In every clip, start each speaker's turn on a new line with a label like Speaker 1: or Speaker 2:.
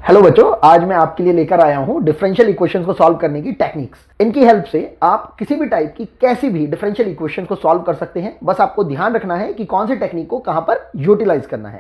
Speaker 1: Hello बच्चों, आज मैं आपके लिए लेकर आया हूं डिफरेंशियल इक्वेशंस को सॉल्व करने की टेक्निक्स। इनकी हेल्प से आप किसी भी टाइप की कैसी भी डिफरेंशियल इक्वेशंस को सॉल्व कर सकते हैं। बस आपको ध्यान रखना है कि कौन सी टेक्निक को कहां पर यूटिलाइज करना है।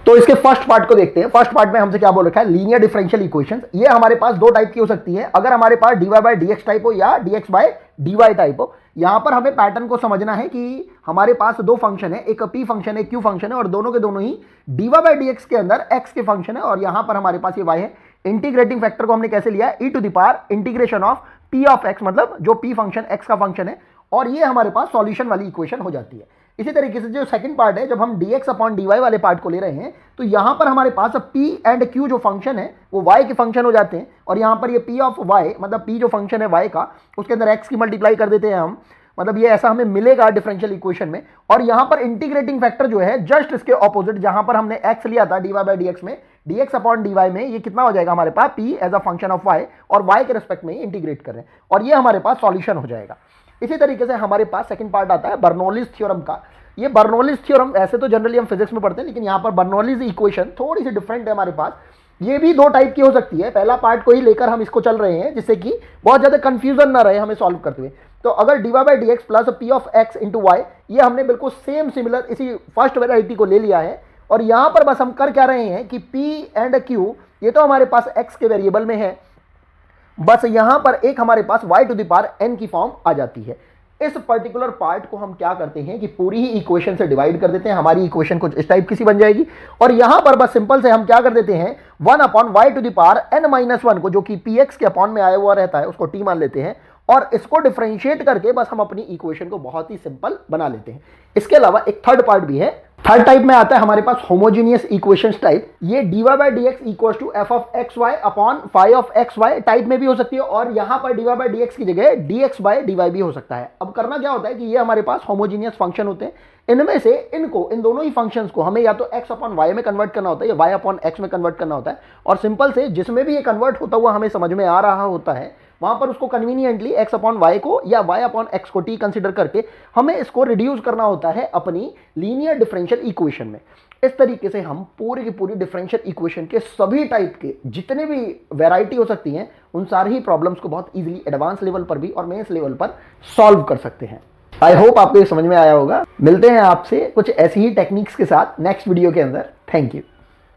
Speaker 1: तो इसके फर्स्ट पार्ट को देखते हैं। फर्स्ट पार्ट में हमसे क्या बोल रखा है, लीनियर डिफरेंशियल इक्वेशंस। ये हमारे पास दो टाइप की हो सकती है। अगर हमारे पास dy बाय dx टाइप हो या dx बाय dy टाइप हो। यहां पर हमें पैटर्न को समझना है कि हमारे पास दो फंक्शन है, एक p फंक्शन है, q फंक्शन है, और दोनों के दोनों ही dy बाय dx के अंदर x के फंक्शन है, और यहां पर हमारे पास ये y है। इंटीग्रेटिंग फैक्टर को हमने कैसे लिया है, e to the power integration of p of x, मतलब जो p फंक्शन x का फंक्शन है, और ये हमारे पास सॉल्यूशन वाली इक्वेशन हो जाती है। इसी तरीके से जो सेकंड पार्ट है, जब हम dx अपॉन dy वाले पार्ट को ले रहे हैं, तो यहां पर हमारे पास p एंड q जो फंक्शन है वो y के फंक्शन हो जाते हैं, और यहां पर ये p ऑफ y, मतलब p जो फंक्शन है y का, उसके अंदर x की मल्टीप्लाई कर देते हैं हम। मतलब ये ऐसा हमें मिलेगा डिफरेंशियल इक्वेशन में। और यहां पर इंटीग्रेटिंग फैक्टर जो है जस्ट इसके ऑपोजिट, जहां पर हमने x लिया था dy बाय dx में, dx अपॉन dy में ये कितना हो जाएगा हमारे पास, p as a function of y, और y के रिस्पेक्ट में इंटीग्रेट कर रहे हैं, और ये हमारे पास सॉल्यूशन हो जाएगा। इसी तरीके से हमारे पास सेकंड पार्ट आता है बर्नौलीज थ्योरम का। ये बर्नौलीज थ्योरम ऐसे तो जनरली हम फिजिक्स में पढ़ते हैं, लेकिन यहाँ पर बर्नौलीज इक्वेशन थोड़ी सी डिफरेंट है हमारे पास। ये भी दो टाइप की हो सकती है। पहला पार्ट को ही लेकर हम इसको चल रहे हैं, जिससे कि बहुत ज्यादा कंफ्यूजन ना रहे हमें सॉल्व करते हुए। तो अगर dy by dx plus p of x into y, ये हमने बिल्कुल सेम सिमिलर इसी फर्स्ट वेराइटी को ले लिया है, और यहां पर बस हम कर क्या रहे हैं कि p एंड q ये तो हमारे पास x के वेरिएबल में है, बस यहां पर एक हमारे पास y to the power n की फॉर्म आ जाती है। इस पर्टिकुलर पार्ट को हम क्या करते हैं कि पूरी ही इक्वेशन से डिवाइड कर देते हैं। हमारी इक्वेशन कुछ इस टाइप की सी बन जाएगी, और यहां पर बस सिंपल से हम क्या कर देते हैं, 1 upon y to the power n minus 1 को, जो कि px के अपॉन में आया हुआ रहता है, उसको t मान लेते हैं, और इसको डिफरेंशिएट करके बस हम अपनी इक्वेशन को बहुत ही सिंपल बना लेते हैं। इसके अलावा एक थर्ड पार्ट भी है। थर्ड टाइप में आता है हमारे पास होमोजीनियस इक्वेशंस टाइप। ये dy by dx equals to f of xy upon phi of xy type में भी हो सकती है, और यहां पर dy बाय dx की जगह dx बाय dy भी हो सकता है। अब करना क्या होता है कि ये हमारे पास होमोजीनियस फंक्शन होते हैं। इनमें से इन दोनों ही फंक्शंस को हमें या तो x अपॉन y में कन्वर्ट करना होता है या y अपॉन x में कन्वर्ट करना होता है, और सिंपल से जिसमें भी ये कन्वर्ट होता हुआ हमें समझ में आ रहा होता है, वहां पर उसको कन्वीनियंटली x अपॉन y को या y अपॉन x को t कंसीडर करके हमें इसको रिड्यूस करना होता है अपनी लीनियर डिफरेंशियल इक्वेशन में। इस तरीके से हम पूरी की पूरी डिफरेंशियल इक्वेशन के सभी टाइप के जितने भी वैरायटी हो सकती हैं, उन सारी ही प्रॉब्लम्स को बहुत इजीली एडवांस लेवल पर भी और मेंस लेवल पर सॉल्व कर सकते हैं। आई होप आपको ये समझ में आया होगा। मिलते हैं आपसे कुछ ऐसी ही टेक्निक्स के साथ नेक्स्ट वीडियो के अंदर। Thank you.